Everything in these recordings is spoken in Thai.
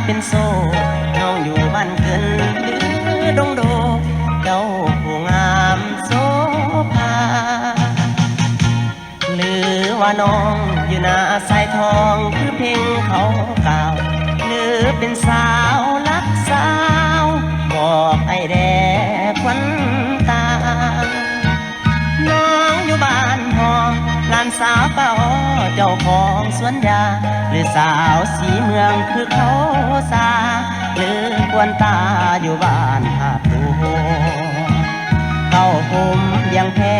เป็นโซน้องอยู่บ้านเกินหรือดงโดเจ้าผู้งามโซภาหรือว่าน้องอยู่หน้าสายทองคือเพลงเขากล่าวหรือเป็นสาวรักสาวบอกไอ้แดกควันตาน้องอยู่บ้านหอมหลานสาวป้าอ้อเจ้าของสวนยาหรือสาวสีเมืองคือเขาสาหรือกวนตาอยู่บ้านหาดดูเข้าผมยังแพ้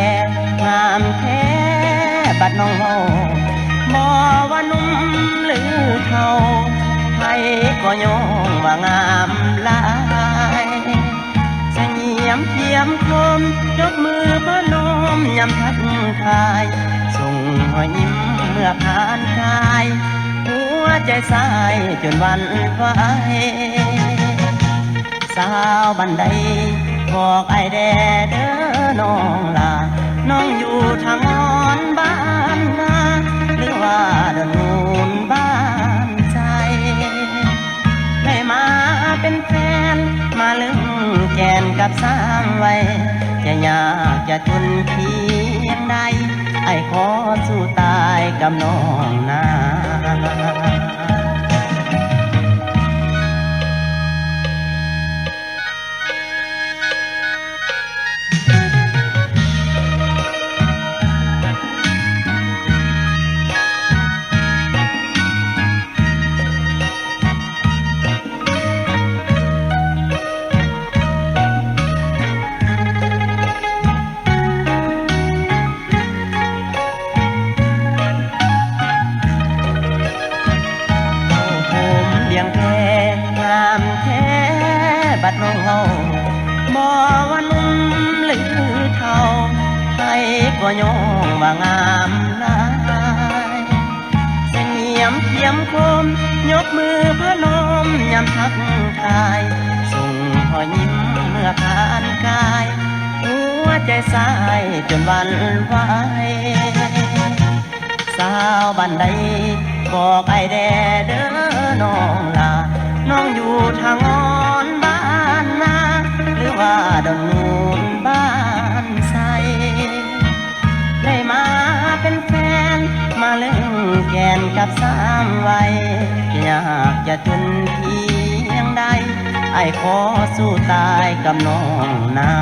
งามแท้บัดน้องเฮาบ่ว่านุ่มหรือเท่าใครก็ยองว่างามหลายเสียมเทียมคมยกมือพนมยำทักทายส่งหอยยิ้มเมื่อผ่านกายหัวใจสายจนวันไหวสาวบันไดบอกไอแดเด้อน้องลาน้องอยู่ทางนอนบ้านนาหรือว่าดอนนูนบ้านใจได้มาเป็นแฟนมาลึงแกนกับสร้างไว้จะยากจะจนเพียงใดไอ้ขอสู้ตายกับน้องนาบัดน้องเฮาบ่ว่านุ่มหรือเท่าใครก็ยองว่างามหลายเสียมเทียมคมยกมือพนมยำทักทายส่งหอยยิ้มเมื่อผ่านกายหัวใจสายจนวันไหวสาวบ้านใดบอกไอ้แดเด้อน้องลาน้องอยู่ทางอ้อนบ้านนาหรือว่าดอนนูนบ้านใสได้มาเป็นแฟนมาเล่นแกนกับสามวัยอยากจะจนเพียงใดไอ้ขอสู้ตายกับน้องนา